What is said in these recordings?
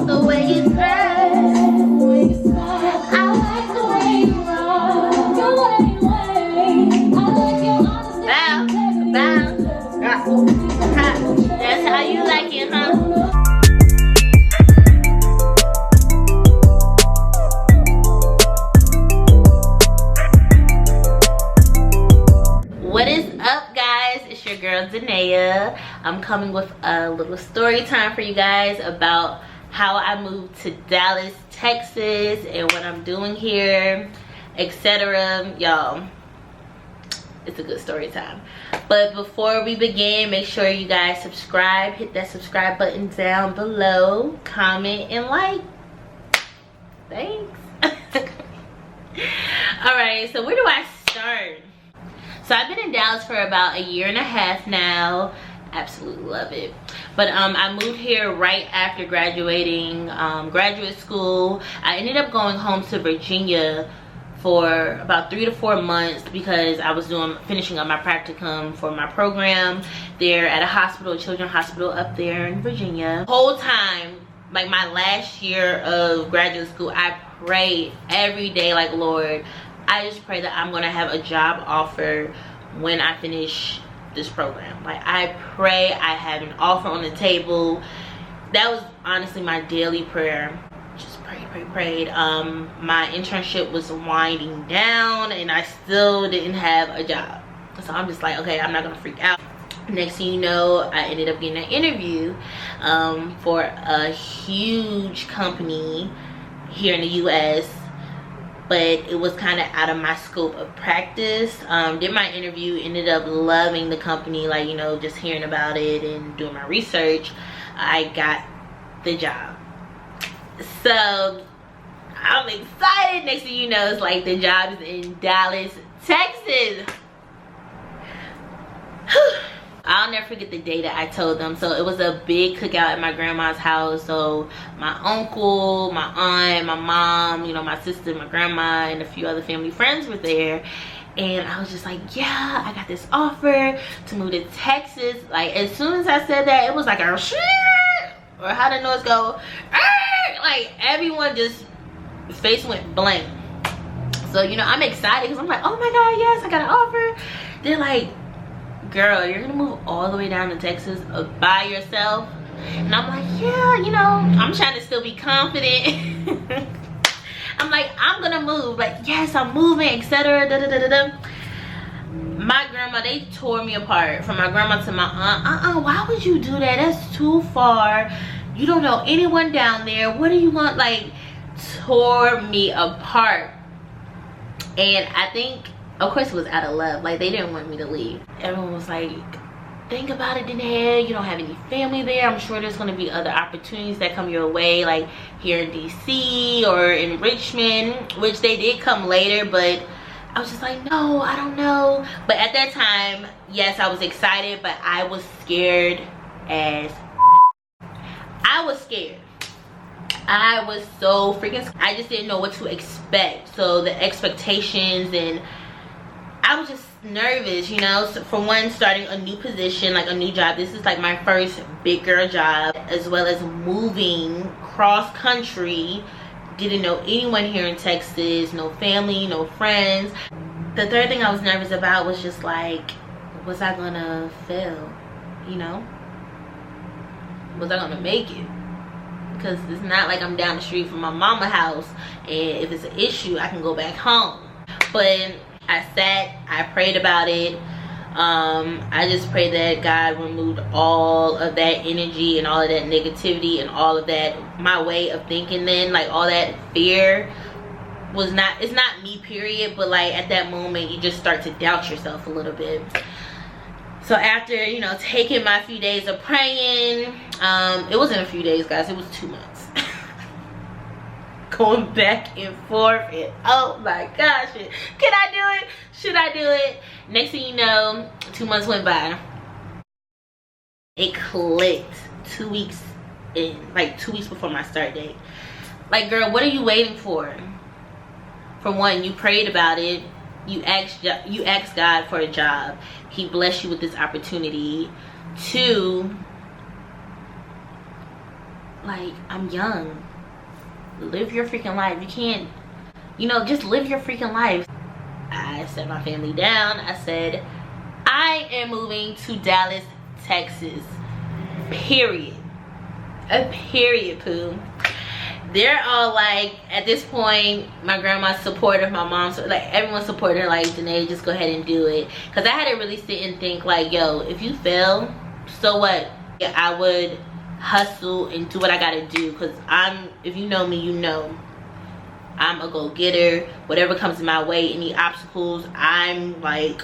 the way you dress. I like the way you roll. Bow, bow. That's how you like it, huh? What is up, guys? It's your girl Danae. I'm coming with a little story time for you guys about how I moved to Dallas, Texas, and what I'm doing here, etc. Y'all, it's a good story time. But before we begin, make sure you guys subscribe. Hit that subscribe button down below, comment, and like. Thanks. Alright, so where do I start? So I've been in Dallas for about a year and a half now. Absolutely love it. But I moved here right after graduating graduate school. I ended up going home to Virginia for about 3 to 4 months because I was finishing up my practicum for my program there at a hospital, a children's hospital up there in Virginia. The whole time, like my last year of graduate school, I prayed every day, like, Lord, I just pray that I'm gonna have a job offer when I finish this program. Like, I pray I have an offer on the table. That was honestly my daily prayer. Just prayed. My internship was winding down and I still didn't have a job. So I'm just like, okay, I'm not gonna freak out. Next thing you know, I ended up getting an interview for a huge company here in the US, but it was kind of out of my scope of practice. Did my interview, ended up loving the company, like, you know, just hearing about it and doing my research. I got the job. So I'm excited. Next thing you know, it's like the job is in Dallas, Texas. I'll never forget the day that I told them. So it was a big cookout at my grandma's house. So my uncle, my aunt, my mom, you know, my sister, my grandma, and a few other family friends were there. And I was just like, yeah, I got this offer to move to Texas. Like, as soon as I said that, it was like a shit, or how the noise go, like everyone just face went blank. So, you know, I'm excited because I'm like, oh my god, yes, I got an offer. They're like, girl, you're gonna move all the way down to Texas by yourself? And I'm like, yeah, you know, I'm trying to still be confident. I'm like, I'm gonna move, like, yes, I'm moving, etc. My grandma, they tore me apart. From my grandma to my aunt. Why would you do that? That's too far. You don't know anyone down there. What do you want? Like, tore me apart. And I think, of course, it was out of love. Like, they didn't want me to leave. Everyone was like, think about it, Danae. You don't have any family there. I'm sure there's going to be other opportunities that come your way, like here in DC or in Richmond, which they did come later. But I was just like, no, I don't know. But at that time, yes, I was excited, but I was scared as I was scared. I was so freaking scared. I just didn't know what to expect. So the expectations, and I was just nervous, you know. So for one, starting a new position, like a new job. This is like my first big girl job, as well as moving cross country. Didn't know anyone here in Texas, no family, no friends. The third thing I was nervous about was just like, was I gonna fail, you know? Was I gonna make it? Because it's not like I'm down the street from my mama's house, and if it's an issue, I can go back home. But I sat, I prayed about it. I just prayed that God removed all of that energy and all of that negativity and all of that, my way of thinking then, like all that fear was not, it's not me, period, but like at that moment you just start to doubt yourself a little bit. So after, you know, taking my few days of praying, it wasn't a few days, guys, it was 2 months. Going back and forth, and oh my gosh, can I do it? Should I do it? Next thing you know, 2 months went by. It clicked 2 weeks in, like 2 weeks before my start date. Like, girl, what are you waiting for? For one, you prayed about it. You asked God for a job. He blessed you with this opportunity. 2, like, I'm young. Live your freaking life. You can't, you know, just live your freaking life. I set my family down. I said, I am moving to Dallas, Texas. Period. A period, poo. They're all like, at this point, my grandma's supportive, my mom's, like, everyone's supportive, like, Janae, just go ahead and do it. Because I had to really sit and think, like, yo, if you fail, so what? Yeah, I would hustle and do what I gotta do. Because if you know me, you know, I'm a go-getter. Whatever comes my way, any obstacles, I'm like,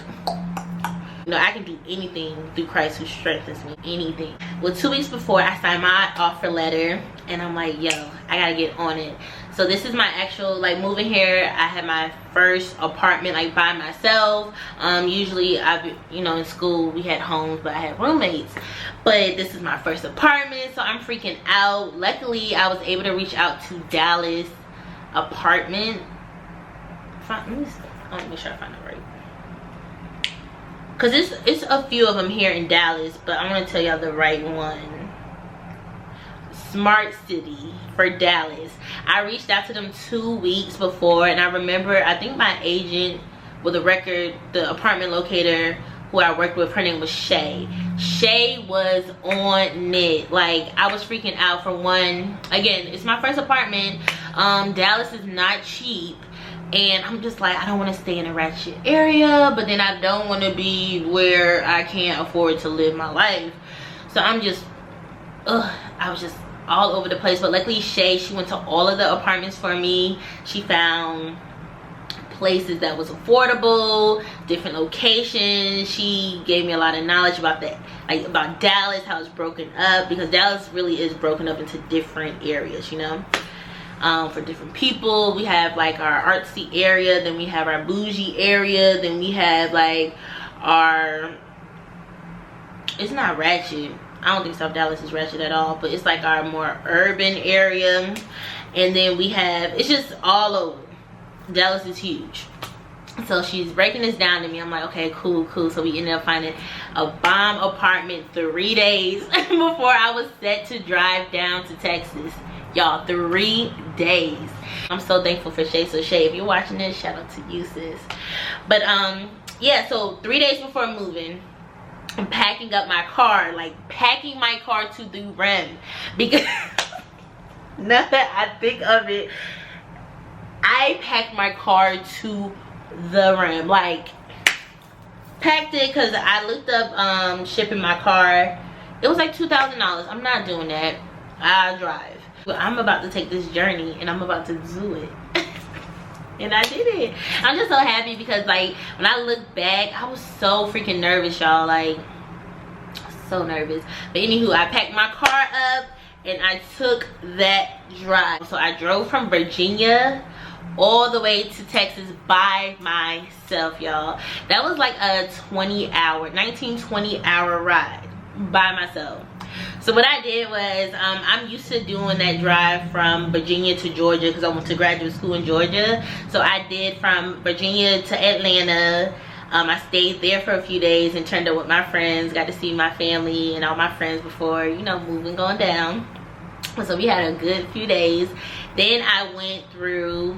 you know, I can do anything through Christ who strengthens me. Anything. Well, 2 weeks before, I signed my offer letter, and I'm like, yo, I gotta get on it. So this is my actual, like, moving here. I had my first apartment, like, by myself. Usually, you know, in school we had homes, but I had roommates. But this is my first apartment, so I'm freaking out. Luckily, I was able to reach out to Dallas apartment. Let me make sure I find it right. Cause it's a few of them here in Dallas, but I'm gonna tell y'all the right one. Smart City for Dallas. I reached out to them 2 weeks before, and I remember, I think my agent with the apartment locator who I worked with, her name was Shay. Shay was on it. Like, I was freaking out. For one, again, it's my first apartment. Dallas is not cheap. And I'm just like, I don't want to stay in a ratchet area, but then I don't want to be where I can't afford to live my life. So I'm just, I was just all over the place. But luckily, Shay, she went to all of the apartments for me. She found places that was affordable, different locations. She gave me a lot of knowledge about that, like about Dallas, how it's broken up, because Dallas really is broken up into different areas, you know. For different people, we have like our artsy area, then we have our bougie area, then we have like our, it's not ratchet, I don't think South Dallas is ratchet at all, but it's like our more urban area, and then we have, it's just all over. Dallas is huge. So she's breaking this down to me. I'm like, okay, cool. So we ended up finding a bomb apartment 3 days before I was set to drive down to Texas. Y'all, 3 days. I'm so thankful for Shay. So Shay, if you're watching this, shout out to you, sis. But yeah, so 3 days before moving, I'm packing up my car, like packing my car to the rim, because now that I think of it, I packed my car to the rim, like packed it, because I looked up shipping my car. It was like $2,000. I'm not doing that. I'll drive. But I'm about to take this journey, and I'm about to do it. And I did it. I'm just so happy, because like when I look back, I was so freaking nervous, y'all. Like, so nervous. But anywho, I packed my car up and I took that drive. So I drove from Virginia all the way to Texas by myself, y'all. That was like a 19-20 hour ride by myself. So what I did was, I'm used to doing that drive from Virginia to Georgia, because I went to graduate school in Georgia. So I did from Virginia to Atlanta. I stayed there for a few days and turned up with my friends, got to see my family and all my friends before, you know, moving, going down. So we had a good few days. Then I went through,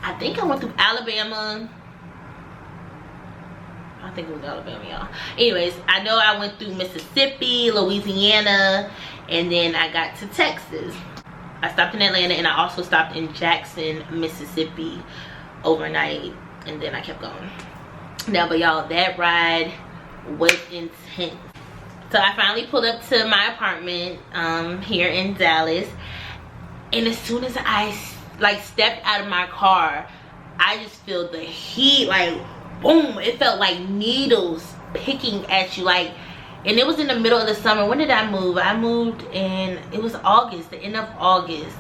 I think I went through Alabama. I think it was Alabama, y'all. Anyways, I know I went through Mississippi, Louisiana, and then I got to Texas. I stopped in Atlanta, and I also stopped in Jackson, Mississippi overnight, and then I kept going. Now, but y'all, that ride was intense. So I finally pulled up to my apartment here in Dallas, and as soon as I like stepped out of my car, I just feel the heat, like boom. It felt like needles picking at you, like, and it was in the middle of the summer. When did I move? I moved in, it was August, the end of August,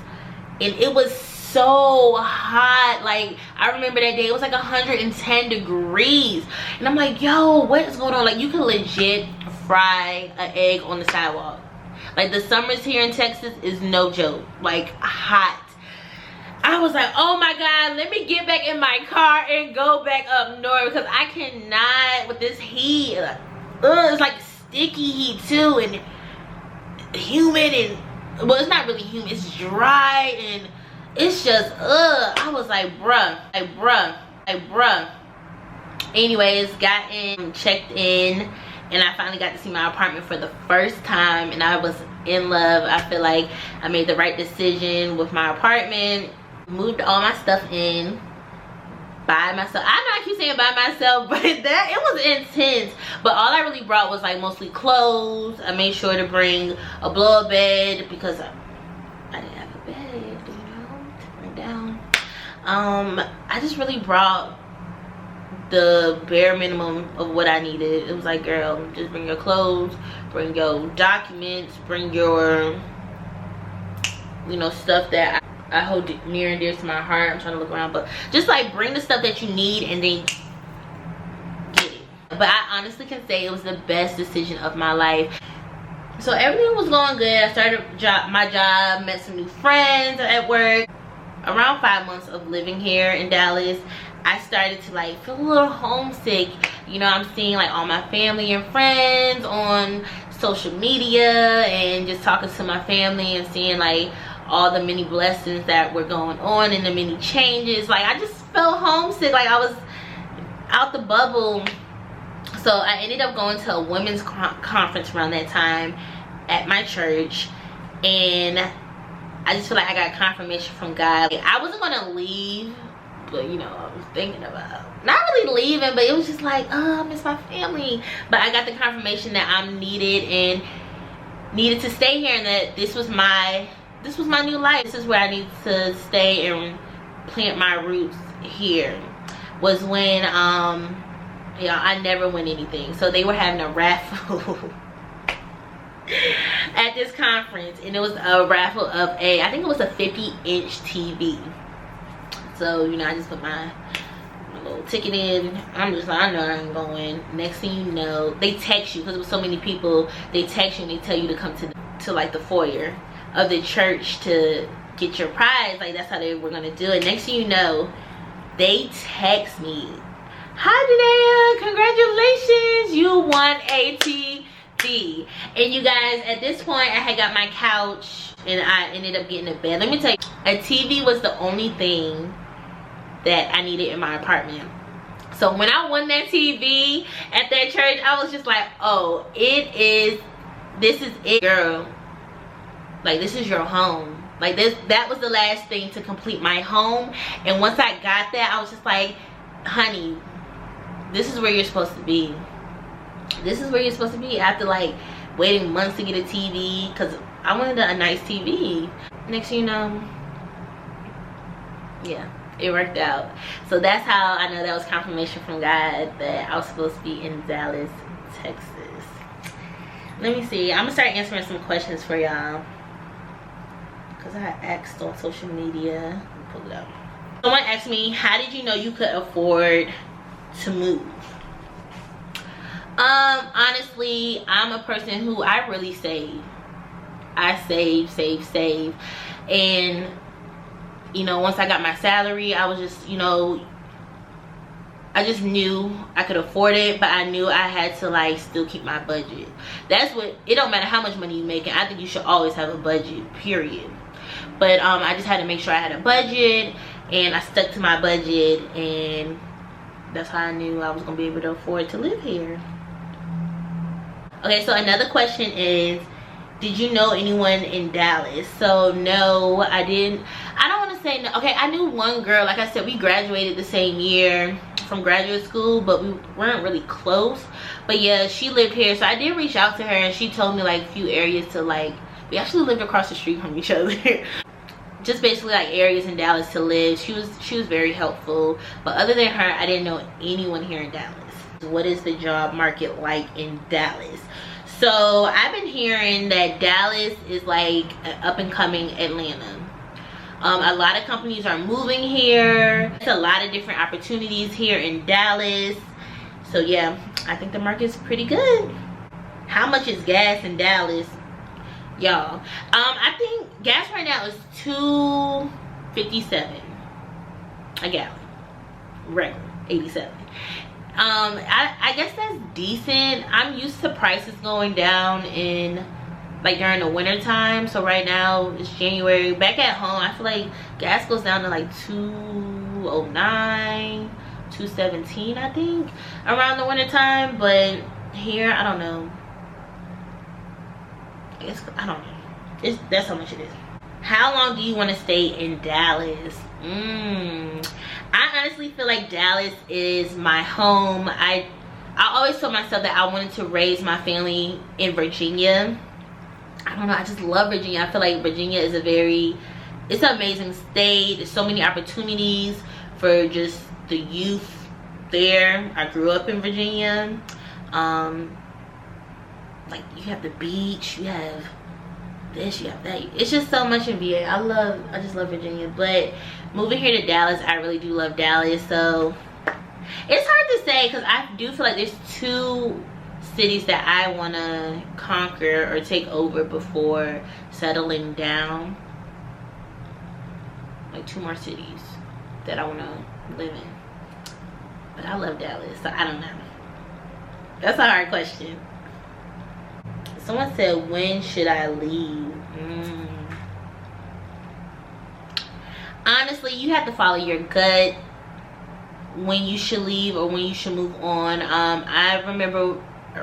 and it was so hot. Like, I remember that day, it was like 110 degrees, and I'm like, yo, what is going on? Like, you can legit fry an egg on the sidewalk. Like, the summers here in Texas is no joke, like hot. I was like, oh my god, let me get back in my car and go back up north, because I cannot with this heat. It's like sticky heat too, and humid, and well, it's not really humid, it's dry, and it's just I was like bruh. Anyways, got in, checked in, and I finally got to see my apartment for the first time, and I was in love. I feel like I made the right decision with my apartment. Moved all my stuff in by myself. I know I keep saying by myself, but it was intense. But all I really brought was like mostly clothes. I made sure to bring a blow-up bed because I didn't have a bed, you know, to bring down. I just really brought the bare minimum of what I needed. It was like, girl, just bring your clothes, bring your documents, bring your, you know, stuff that I hold near and dear to my heart. I'm trying to look around, but just like bring the stuff that you need and then get it. But I honestly can say it was the best decision of my life. So everything was going good. I started my job, met some new friends at work. Around 5 months of living here in Dallas, I started to like feel a little homesick. You know, I'm seeing like all my family and friends on social media and just talking to my family and seeing like all the many blessings that were going on and the many changes. Like I just felt homesick, like I was out the bubble. So I ended up going to a women's conference around that time at my church, and I just feel like I got confirmation from God. I wasn't gonna leave, but you know, I was thinking about not really leaving, but it was just like, oh, I miss my family. But I got the confirmation that I'm needed and needed to stay here, and that this was my new life. This is where I need to stay and plant my roots here. Was when yeah, I never win anything. So they were having a raffle at this conference, and it was a raffle of I think it was a 50-inch TV. So, you know, I just put my little ticket in. I'm just like, I know I ain't going. Next thing you know, they text you, because it was so many people, they text you and they tell you to come to like the foyer of the church to get your prize. Like that's how they were gonna do it. Next thing you know, they text me, hi Janaea, congratulations, you won a TV. And you guys, at this point I had got my couch and I ended up getting a bed. Let me tell you, a TV was the only thing that I needed in my apartment. So when I won that TV at that church, I was just like, oh, this is it, girl. Like, this is your home. Like, that was the last thing to complete my home. And once I got that, I was just like, honey, this is where you're supposed to be. This is where you're supposed to be, after like waiting months to get a TV, because I wanted a nice TV. Next thing you know, yeah, it worked out. So that's how I know that was confirmation from God that I was supposed to be in Dallas, Texas. Let me see, I'm gonna start answering some questions for y'all, because I asked on social media. Let me pull it up. Someone asked me, how did you know you could afford to move? Honestly, I'm a person who I really save. I save. And, you know, once I got my salary, I was just, you know, I just knew I could afford it, but I knew I had to like still keep my budget. That's what, it don't matter how much money you make, and I think you should always have a budget, period. But I just had to make sure I had a budget, and I stuck to my budget, and that's how I knew I was gonna be able to afford to live here. Okay, so another question is, did you know anyone in Dallas? So no, I didn't. I don't want to say no. Okay, I knew one girl. Like I said, we graduated the same year from graduate school, but we weren't really close. But yeah, she lived here, so I did reach out to her, and she told me like a few areas to like, we actually lived across the street from each other. Just basically like areas in Dallas to live. She was very helpful. But other than her, I didn't know anyone here in Dallas. What is the job market like in Dallas? So I've been hearing that Dallas is like an up and coming Atlanta. A lot of companies are moving here. There's a lot of different opportunities here in Dallas. So yeah, I think the market's pretty good. How much is gas in Dallas, y'all? I think gas right now is $2.57 a gallon, regular 87. I guess that's decent. I'm used to prices going down in like during the winter time. So right now it's January. Back at home, I feel like gas goes down to like 209, 217, I think, around the winter time. But here, I don't know. I don't know. That's how much it is. How long do you want to stay in Dallas? I honestly feel like Dallas is my home. I always told myself that I wanted to raise my family in Virginia. I don't know, I just love Virginia. I feel like Virginia is it's an amazing state. There's so many opportunities for just the youth there. I grew up in Virginia. Like, you have the beach, you have this, you have that. It's just so much in VA. I just love Virginia. But moving here to Dallas, I really do love Dallas. So it's hard to say, because I do feel like there's 2 cities that I want to conquer or take over before settling down. Like 2 more cities that I want to live in. But I love Dallas, so I don't know. That's a hard question. Someone said, when should I leave? Honestly, you have to follow your gut when you should leave or when you should move on. I remember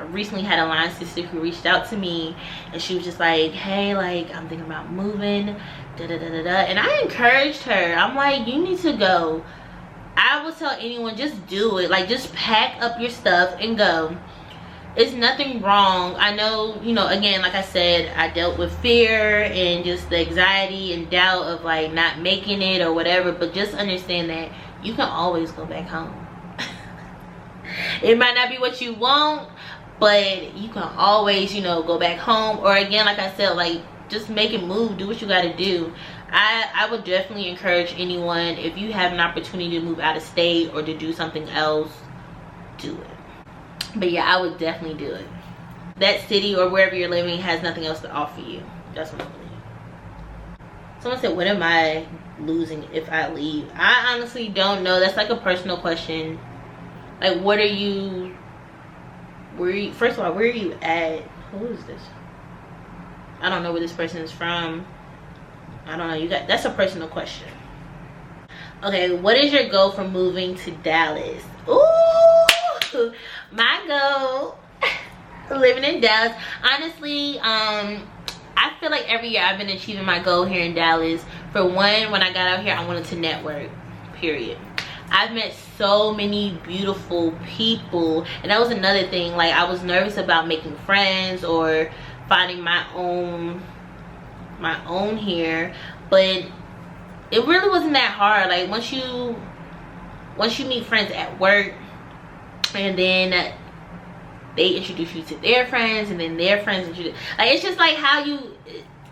recently had a line sister who reached out to me, and she was just like, hey, like, I'm thinking about moving, and I encouraged her. I'm like, you need to go. I would tell anyone, just do it. Like, just pack up your stuff and go. It's nothing wrong. I know, you know, again, like I said, I dealt with fear and just the anxiety and doubt of like not making it or whatever, but just understand that you can always go back home. It might not be what you want, but you can always, you know, go back home. Or again, like I said, like, just make it move, do what you got to do. I would definitely encourage anyone, if you have an opportunity to move out of state or to do something else, do it. But yeah, I would definitely do it. That city or wherever you're living has nothing else to offer you. That's what I believe. Someone said, what am I losing if I leave? I honestly don't know. That's like a personal question. Like, what are you, first of all, where are you at? Who is this? I don't know where this person is from. I don't know. That's a personal question. Okay, what is your goal for moving to Dallas? Ooh, my goal, living in Dallas. Honestly, I feel like every year I've been achieving my goal here in Dallas. For one, when I got out here, I wanted to network, period. I've met so many beautiful people, and that was another thing. Like, I was nervous about making friends or finding my own here, but it really wasn't that hard. Like, once you meet friends at work, and then they introduce you to their friends, and then their friends introduce, like, it's just like how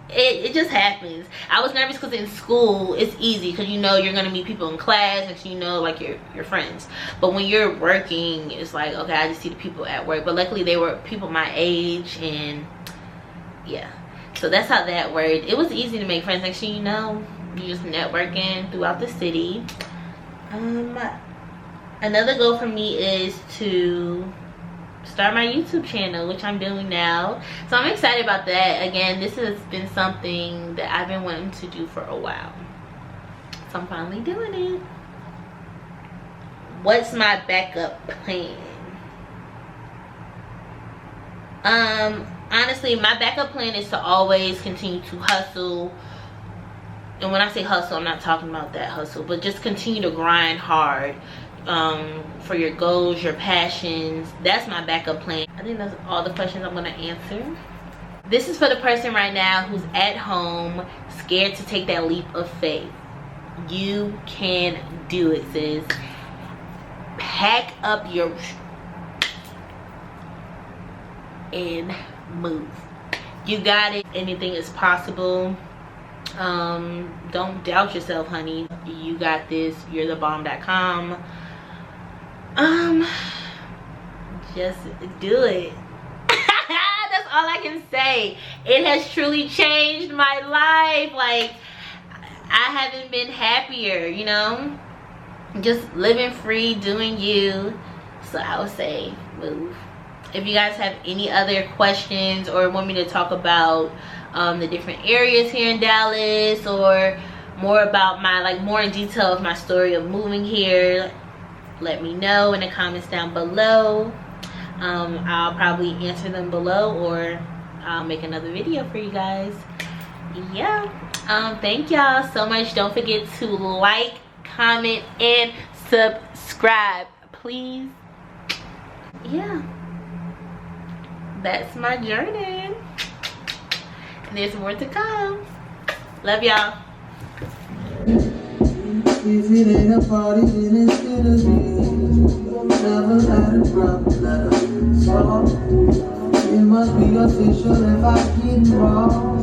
it just happens. I was nervous because in school it's easy, because you know you're gonna meet people in class, and so you know, like, your friends. But when you're working, it's like, okay, I just see the people at work. But luckily they were people my age, and yeah, so that's how that worked. It was easy to make friends. Next thing you know, you're just networking throughout the city. Another goal for me is to start my YouTube channel, which I'm doing now. So I'm excited about that. Again, this has been something that I've been wanting to do for a while. So I'm finally doing it. What's my backup plan? Honestly, my backup plan is to always continue to hustle. And when I say hustle, I'm not talking about that hustle, but just continue to grind hard for your goals, your passions. That's my backup plan. I think that's all the questions I'm going to answer. This is for the person right now who's at home, scared to take that leap of faith. You can do it, sis. Pack up your and move. You got it. Anything is possible. Don't doubt yourself, honey. You got this. You're the bomb.com. Just do it. That's all I can say. It has truly changed my life. Like, I haven't been happier, you know, just living free, doing you. So I would say move if you guys have any other questions or want me to talk about the different areas here in Dallas, or more about my, like, more in detail of my story of moving here, let me know in the comments down below. I'll probably answer them below, or I'll make another video for you guys. Yeah, thank y'all so much. Don't forget to like, comment, and subscribe, please. Yeah, that's my journey, and there's more to come. Love y'all. If it ain't a party, then it's gonna be. Never had a problem, let her talk. It must be official if I get wrong.